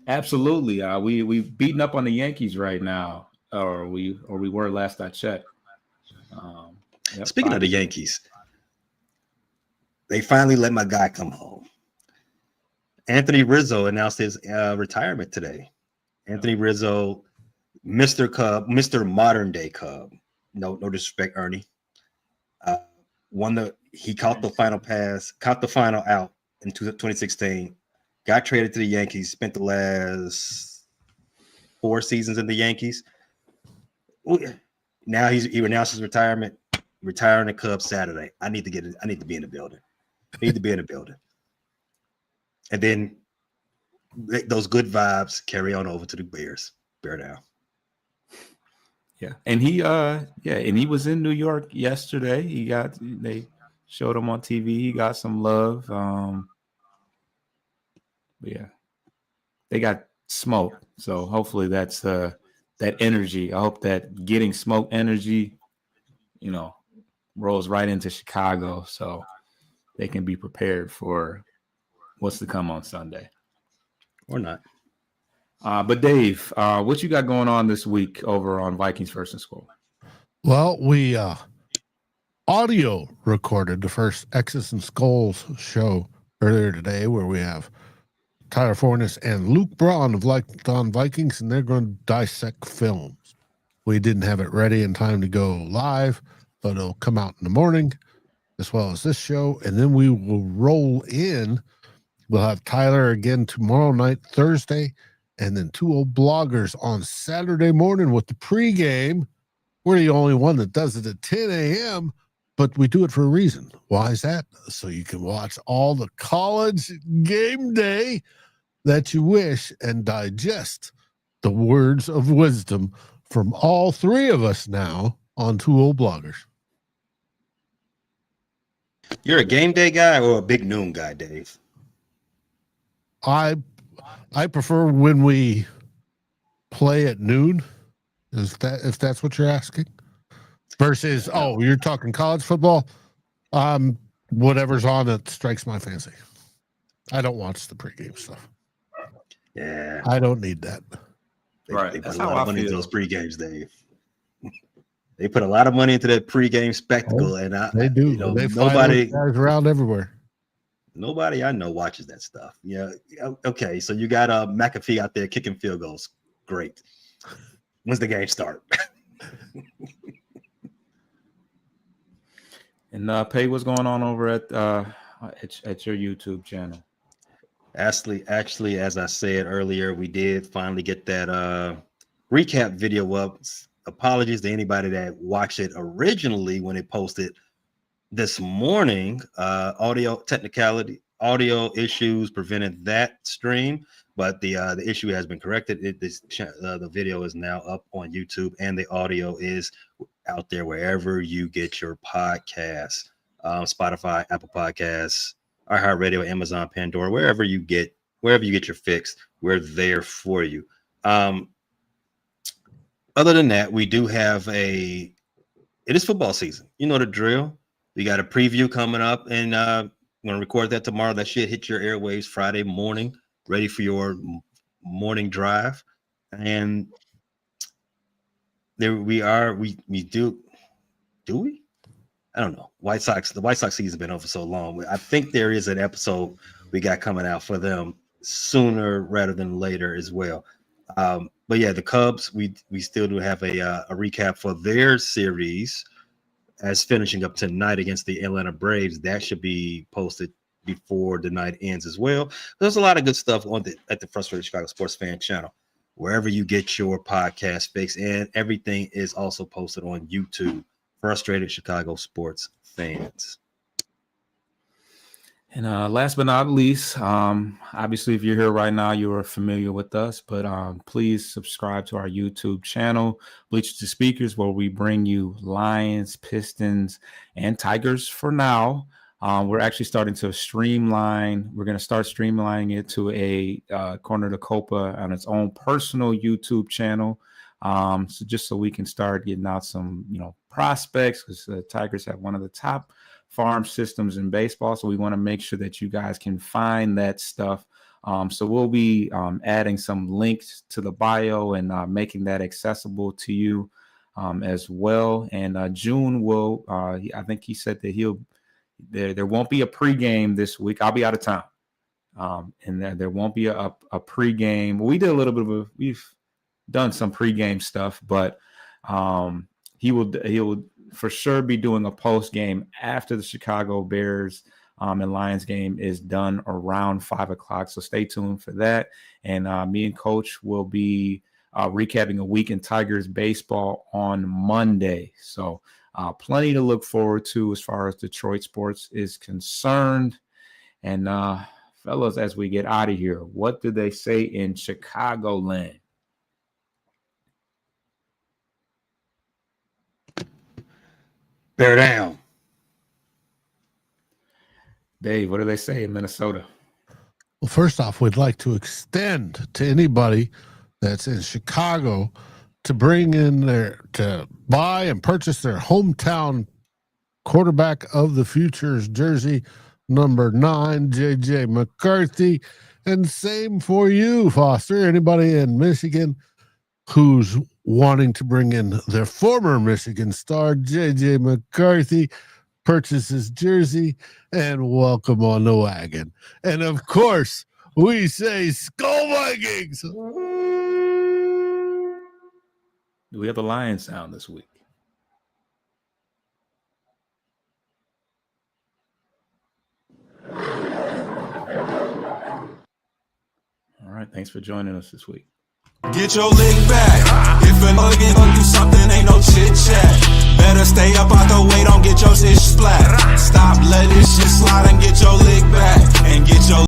S2: Absolutely. We've beaten up on the Yankees right now, or we were last I checked.
S3: Speaking of the Yankees, they finally let my guy come home. Anthony Rizzo announced his retirement today. Anthony Rizzo, Mr. Cub, Mr. Modern Day Cub. No disrespect, Ernie. He caught the final out in 2016. Got traded to the Yankees. Spent the last 4 seasons in the Yankees. Now he announced his retirement. Retiring the Cubs Saturday. I need to be in the building. And then those good vibes carry on over to the Bears. Bear down.
S2: Yeah, and he was in New York yesterday. They showed him on TV. He got some love. But yeah, they got smoke. So hopefully that's that energy. I hope that getting smoke energy, rolls right into Chicago, so they can be prepared for what's to come on Sunday.
S3: Or not.
S2: But Dave, what you got going on this week over on Vikings First and School?
S4: Well, we audio recorded the first X's and Skulls show earlier today, where we have Tyler Fornes and Luke Braun of Locked On Vikings, and they're going to dissect films. We didn't have it ready in time to go live, but it'll come out in the morning, as well as this show, and then we will roll in. We'll have Tyler again tomorrow night, Thursday, and then two old bloggers on Saturday morning with the pregame. We're the only one that does it at 10 a.m., but we do it for a reason. Why is that? So you can watch all the college game day that you wish and digest the words of wisdom from all three of us now on Two Old Bloggers.
S3: You're a game day guy or a big noon guy, Dave?
S4: I prefer when we play at noon. If that's what you're asking, versus you're talking college football. Whatever's on that strikes my fancy. I don't watch the pregame stuff.
S3: Yeah,
S4: I don't need that.
S3: They put a lot of money into those pregames, Dave. They put a lot of money into that pregame spectacle, and
S4: they do. They nobody guys around everywhere.
S3: Nobody I know watches that stuff. Yeah. Okay. So you got McAfee out there kicking field goals. Great. When's the game start?
S2: And Pay, what's going on over at your YouTube channel?
S3: Actually, as I said earlier, we did finally get that recap video up. Apologies to anybody that watched it originally when it posted this morning. Audio issues prevented that stream, but the issue has been corrected. The video is now up on YouTube, and the audio is out there wherever you get your podcasts, Spotify, Apple Podcasts, iHeartRadio, Amazon, Pandora, wherever you get your fix, we're there for you. Other than that, we do have it is football season. You know the drill. We got a preview coming up, and we're going to record that tomorrow. That should hit your airwaves Friday morning, ready for your morning drive. And there we are. We do we? I don't know. The White Sox season has been over so long. I think there is an episode we got coming out for them sooner rather than later as well. But yeah, the Cubs, we still do have a recap for their series as finishing up tonight against the Atlanta Braves. That should be posted before the night ends as well. There's a lot of good stuff at the Frustrated Chicago Sports Fan channel, wherever you get your podcast fix, and everything is also posted on YouTube. Frustrated Chicago Sports Fans.
S2: And last but not least, obviously, if you're here right now, you are familiar with us, but please subscribe to our YouTube channel, Bleachers to Speakers, where we bring you Lions, Pistons, and Tigers for now. We're actually starting to streamline. We're going to start streamlining it to a Corner to Copa on its own personal YouTube channel. So just so we can start getting out some, prospects, because the Tigers have one of the top farm systems in baseball. So we want to make sure that you guys can find that stuff. So we'll be adding some links to the bio and making that accessible to you as well. And June will, I think he said that there won't be a pregame this week. I'll be out of town. And there won't be a pregame. We did a little bit we've done some pregame stuff, but he will for sure be doing a post game after the Chicago Bears and Lions game is done around 5:00. So stay tuned for that. And me and Coach will be recapping a week in Tigers baseball on Monday. So plenty to look forward to as far as Detroit sports is concerned. And fellas, as we get out of here, what do they say in Chicagoland?
S3: Bear down.
S2: Dave, what do they say in Minnesota?
S4: Well, first off, we'd like to extend to anybody that's in Chicago to bring in to buy and purchase their hometown quarterback of the future's jersey, number 9, JJ McCarthy. And same for you, Foster. Anybody in Michigan who's wanting to bring in their former Michigan star, JJ McCarthy, purchase his jersey and welcome on the wagon. And of course, we say Skull Vikings.
S2: Do we have the lion sound this week? All right, thanks for joining us this week.
S1: Get your lick back. If a nigga gon' do something, ain't no chit chat. Better stay up out the way, don't get your shit splat. Stop letting shit slide and get your lick back. And get your